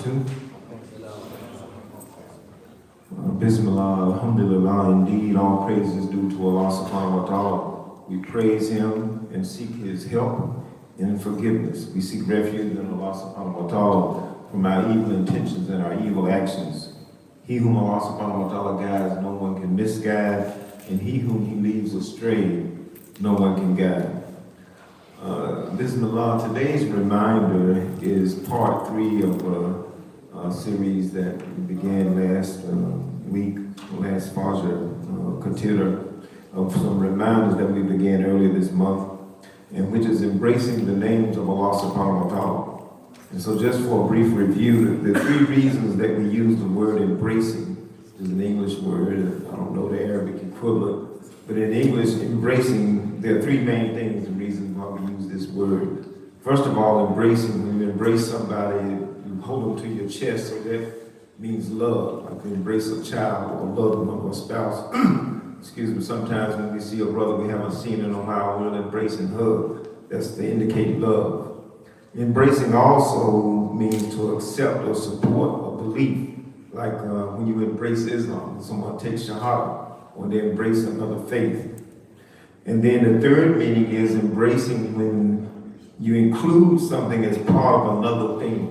barakatuh. Bismillah, alhamdulillah, indeed, all praise is due to Allah subhanahu wa ta'ala. We praise Him and seek His help and forgiveness. We seek refuge in Allah subhanahu wa ta'ala from our evil intentions and our evil actions. He whom Allah subhanahu wa ta'ala guides, no one can misguide, and he whom He leaves astray, no one can guide. Bismillah, today's reminder is part 3 of a series that we began last week, last Fajr, Khatirah, of some reminders that we began earlier this month, and which is embracing the names of Allah subhanahu wa ta'ala. And so just for a brief review, the 3 reasons that we use the word embracing, which is an English word, I don't know the Arabic equivalent, but in English, embracing, there are 3 main things, and reasons why we use this word. First of all, embracing, when you embrace somebody, you hold them to your chest, so that means love, like you embrace a child or a loved one or a spouse. Excuse me, sometimes when we see a brother we haven't seen in a while, we'll embrace and hug. That's to indicate love. Embracing also means to accept or support a belief, like when you embrace Islam, someone takes Shahada, or they embrace another faith. And then the third meaning is embracing when you include something as part of another thing.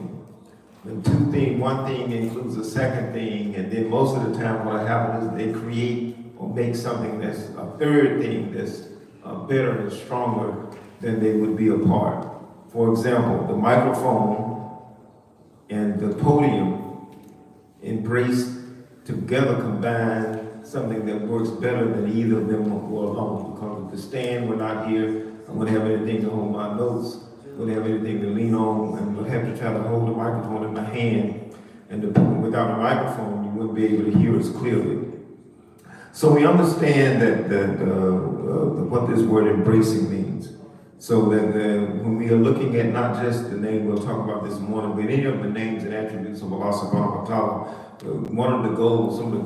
When one thing includes a second thing, and then most of the time what happens is they create or make something that's a third thing that's better and stronger than they would be apart. For example, the microphone and the podium embraced together, combined something that works better than either of them were alone. Because if the stand were not here, I wouldn't have anything to hold my notes, wouldn't have anything to lean on, and would have to try to hold the microphone in my hand. And without a microphone, you wouldn't be able to hear us clearly. So we understand that what this word embracing means. So that when we are looking at not just the name we'll talk about this morning, but any of the names and attributes of Allah subhanahu wa ta'ala, some of the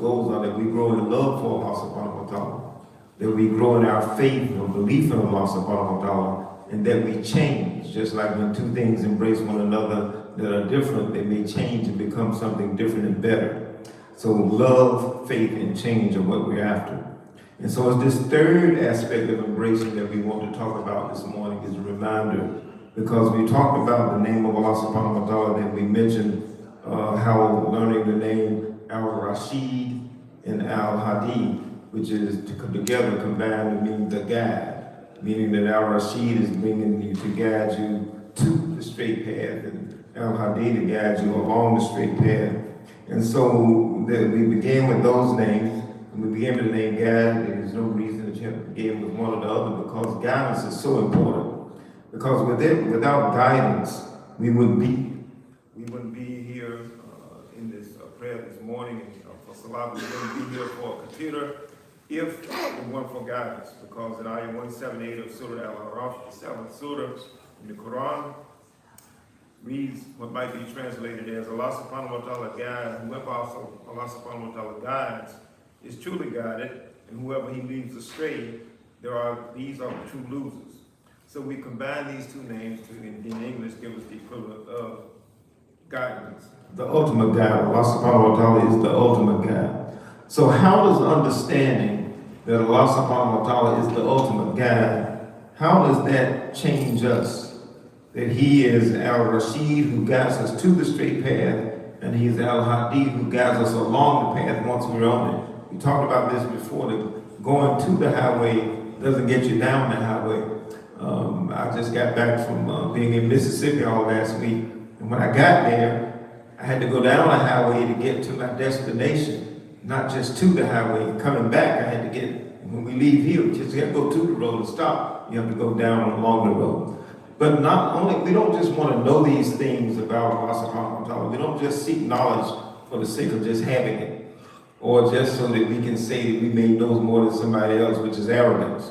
goals are that we grow in love for Allah subhanahu wa ta'ala, that we grow in our faith or belief in Allah subhanahu wa ta'ala, and that we change. Just like when 2 things embrace one another that are different, they may change and become something different and better. So love, faith, and change are what we're after. And so it's this third aspect of embracing that we want to talk about this morning is a reminder, because we talked about the name of Allah subhanahu wa ta'ala, and we mentioned how learning the name Al-Rashid and Al-Hadi, which is together combined to mean the guide, meaning that Al-Rashid is bringing you to guide you to the straight path, and Al-Hadi to guide you along the straight path. And so we began with those names. We began with the name guide. There's no reason that you have to begin with one or the other, because guidance is so important. Because without guidance, we wouldn't be here in this prayer this morning for Salah. We wouldn't be here for Khatirah if it weren't for guidance. Because in Ayah 178 of Surah Al-Araf, the 7th Surah in the Quran, reads what might be translated as Allah subhanahu wa ta'ala guides, whoever also Allah subhanahu wa ta'ala guides is truly guided, and whoever He leaves astray, these are the true losers. So we combine these 2 names to, in English, give us the equivalent of guidance. The ultimate guide, Allah subhanahu wa ta'ala is the ultimate guide. So how does understanding that Allah subhanahu wa ta'ala is the ultimate guide, how does that change us? That He is Al-Rashid, who guides us to the straight path, and He is Al-Hadi, who guides us along the path once we're on it. We talked about this before, that going to the highway doesn't get you down the highway. I just got back from being in Mississippi all last week, and when I got there, I had to go down the highway to get to my destination, not just to the highway. Coming back, I had to when we leave here, we just can't go to the road and stop. You have to go down along the road. But we don't just want to know these things about Allah subhanahu wa ta'ala. We don't just seek knowledge for the sake of just having it, or just so that we can say that we may know more than somebody else, which is arrogance.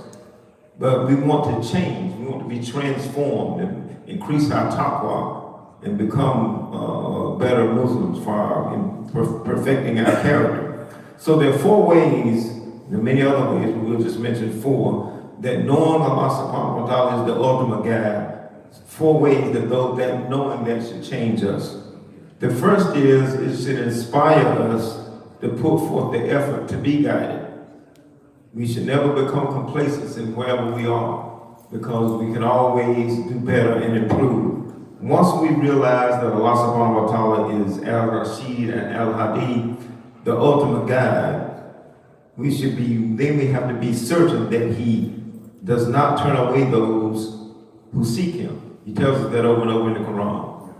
But we want to change. We want to be transformed and increase our taqwa and become better Muslims in perfecting our character. So there are 4 ways, there are many other ways, but we'll just mention 4, that knowing Allah subhanahu wa ta'ala is the ultimate guide. 4 ways that knowing that should change us. The first is it should inspire us to put forth the effort to be guided. We should never become complacent in wherever we are, because we can always do better and improve. Once we realize that Allah subhanahu wa ta'ala is Al-Rashid and Al-Hadi, the ultimate guide, we have to be certain that He does not turn away those who seek Him. He tells us that over and over in the Quran.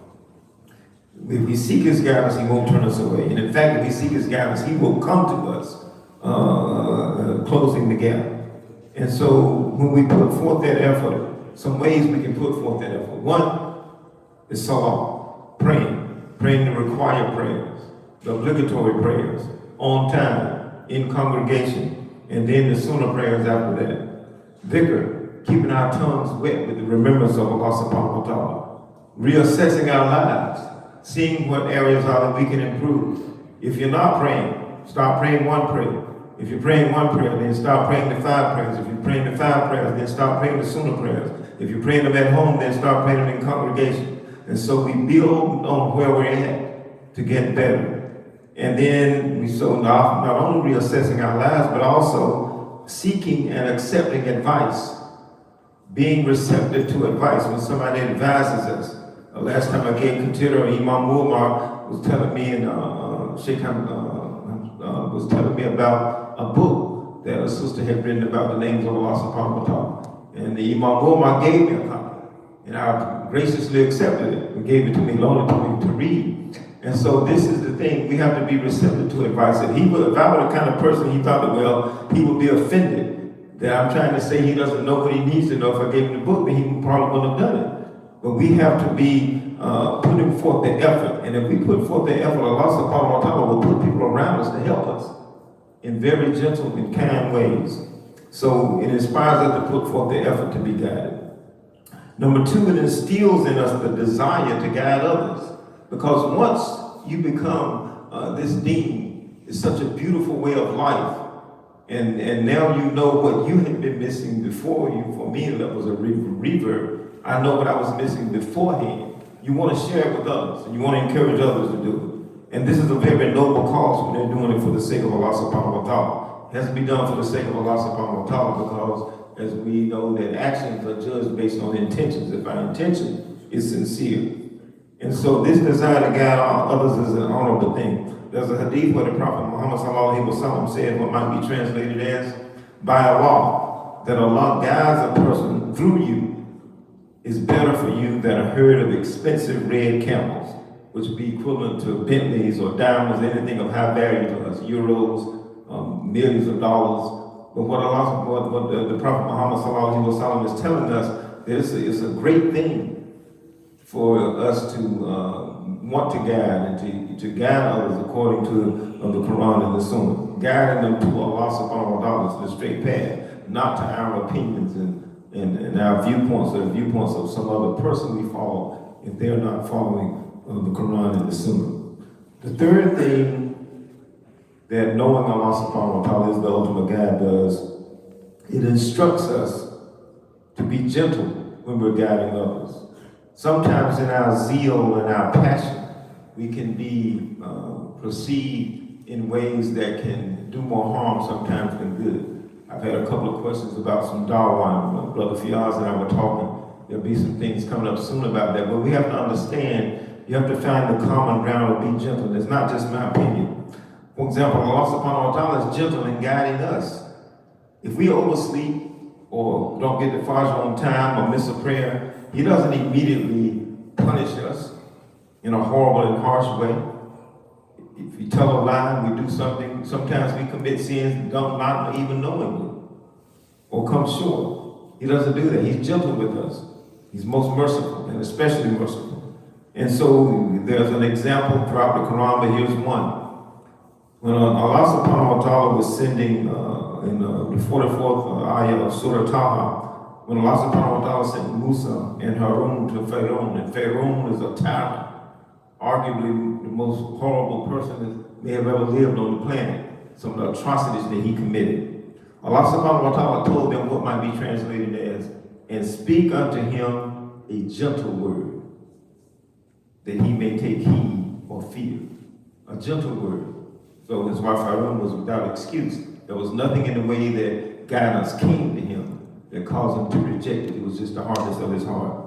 If we seek His guidance, He won't turn us away. And in fact, if we seek His guidance, He will come to us, closing the gap. And so when we put forth that effort, some ways we can put forth that effort. One is salah, praying the required prayers, the obligatory prayers, on time, in congregation, and then the sunnah prayers after that. Dhikr, keeping our tongues wet with the remembrance of Allah subhanahu wa ta'ala. Reassessing our lives, seeing what areas are that we can improve. If you're not praying, start praying one prayer. If you're praying one prayer, then start praying the 5 prayers. If you're praying the 5 prayers, then start praying the sunnah prayers. If you're praying them at home, then start praying them in congregation. And so we build on where we're at to get better. And then not only reassessing our lives, but also seeking and accepting advice. Being receptive to advice when somebody advises us. Last time I gave Khatirah, Imam Muammar was telling me, and Sheikh was telling me about a book that a sister had written about the names of Allah subhanahu wa ta'ala. And the Imam Muammar gave me a copy. And I graciously accepted it and gave it to me, loaned it to me to read. And so this is the thing, we have to be receptive to advice. If I were the kind of person he thought that, well, he would be offended that I'm trying to say he doesn't know what he needs to know. If I gave him the book, then he probably wouldn't have done it. But we have to be putting forth the effort. And if we put forth the effort, Allah subhanahu wa ta'ala will put people around us to help us in very gentle and kind ways. So it inspires us to put forth the effort to be guided. Number 2, it instills in us the desire to guide others. Because once you become this deen, it's such a beautiful way of life. And now you know what you had been missing before you. For me, that was a reverb. I know what I was missing beforehand. You want to share it with others, and you want to encourage others to do it. And this is a very noble cause when they're doing it for the sake of Allah subhanahu wa ta'ala. It has to be done for the sake of Allah subhanahu wa ta'ala, because as we know that actions are judged based on intentions. If our intention is sincere. And so this desire to guide others is an honorable thing. There's a hadith where the Prophet Muhammad sallallahu alaihi wasallam said what might be translated as, by Allah, that Allah guides a person through you is better for you than a herd of expensive red camels, which would be equivalent to Bentleys or diamonds, anything of high value to us, euros, millions of dollars. But what the Prophet Muhammad sallallahu alaihi wasallam is telling us, that it's a great thing for us to want to guide and to guide others according to the Quran and the Sunnah, guiding them to Allah subhanahu wa ta'ala, to the straight path, not to our opinions and our viewpoints or the viewpoints of some other person we follow if they're not following the Quran and the Sunnah. The third thing that knowing Allah subhanahu wa ta'ala is the ultimate guide does, it instructs us to be gentle when we're guiding others. Sometimes in our zeal and our passion, we can be perceived in ways that can do more harm sometimes than good. I've had a couple of questions about some Darwin. Brother Fiaz and I were talking. There'll be some things coming up soon about that. But we have to understand, you have to find the common ground of be gentle. It's not just my opinion. For example, Allah subhanahu wa ta'ala is gentle in guiding us. If we oversleep or don't get the Fajr on time or miss a prayer, He doesn't immediately punish us in a horrible and harsh way. If we tell a lie, we do something, sometimes we commit sins not even knowingly or come short. He doesn't do that. He's gentle with us. He's most merciful and especially merciful. And so there's an example throughout the Quran, but here's one. When Allah subhanahu wa ta'ala was sending in the 44th ayah of Surah Taha, when Allah subhanahu wa ta'ala sent Musa and Harun to Pharaoh, and Pharaoh is a tyrant, arguably the most horrible person that may have ever lived on the planet, some of the atrocities that he committed. Allah subhanahu wa ta'ala told them what might be translated as, and speak unto him a gentle word, that he may take heed or fear. A gentle word. So his wife Harun was without excuse. There was nothing in the way that guidance came to him that caused him to reject it. It was just the hardness of his heart.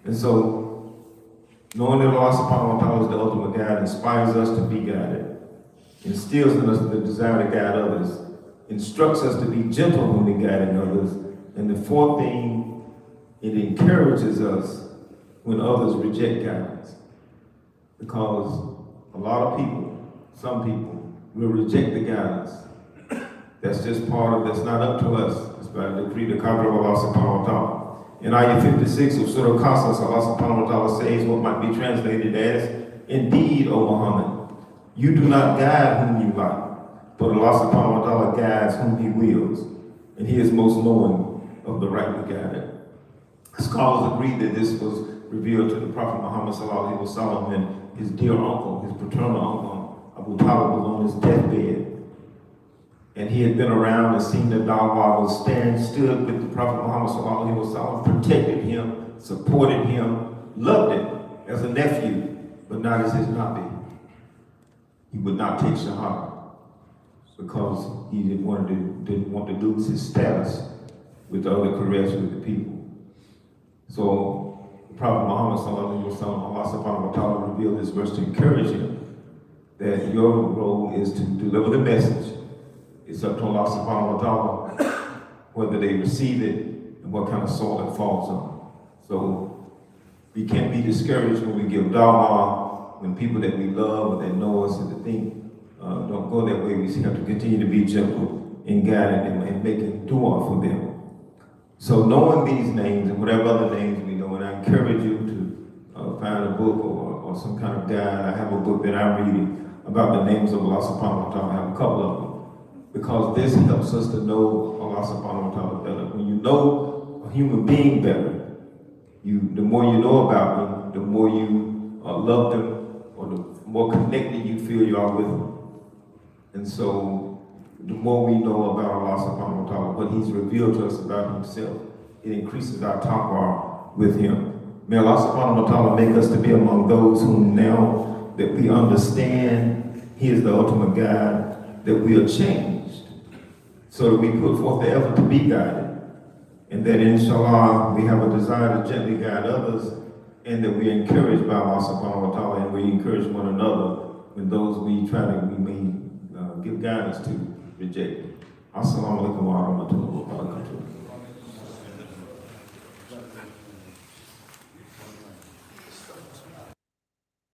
And so, knowing that Allah subhanahu wa ta'ala is the ultimate guide inspires us to be guided, instills in us the desire to guide others, instructs us to be gentle when we're guiding others, and the fourth thing, it encourages us when others reject guidance. Because a lot of people, some people, will reject the guidance. That's just that's not up to us. It's by the decree, the Khatirah of Allah subhanahu wa ta'ala. In Ayah 56 of Surah Qasas, Allah subhanahu wa ta'ala says what might be translated as, "Indeed, O Muhammad, you do not guide whom you like, but Allah subhanahu wa ta'ala guides whom He wills, and He is most knowing of the rightly guided." Scholars agree that this was revealed to the Prophet Muhammad sallallahu alaihi wasallam when his dear uncle, his paternal uncle, Abu Talib, was on his deathbed. And he had been around and seen the dawah, stood with the Prophet Muhammad sallallahu alaihi wasallam, protected him, supported him, loved him as a nephew, but not as his nabi. He would not take shahada because he didn't want to lose his status with the other Quraysh, with the people. So the Prophet Muhammad sallallahu alaihi wasallam, Allah subhanahu wa ta'ala revealed this verse to encourage him that your role is to deliver the message. It's up to Allah subhanahu wa ta'ala whether they receive it and what kind of soil it falls on. So we can't be discouraged when we give dawah, when people that we love or that know us and that think don't go that way. We have to continue to be gentle in guiding them and making dua for them. So knowing these names and whatever other names we know, and I encourage you to find a book or some kind of guide. I have a book that I'm reading about the names of Allah subhanahu wa ta'ala. I have a couple of them. Because this helps us to know Allah subhanahu wa ta'ala better. When you know a human being better, the more you know about them, the more you love them, or the more connected you feel you are with them. And so, the more we know about Allah subhanahu wa ta'ala, what He's revealed to us about Himself, it increases our taqwa with Him. May Allah subhanahu wa ta'ala make us to be among those whom now that we understand He is the ultimate guide, that we are changed, so that we put forth the effort to be guided, and that inshallah we have a desire to gently guide others, and that we are encouraged by Allah subhanahu wa ta'ala, and we encourage one another when those we may give guidance to reject. Assalamu alaikum wa rahmatullahi wa barakatuh.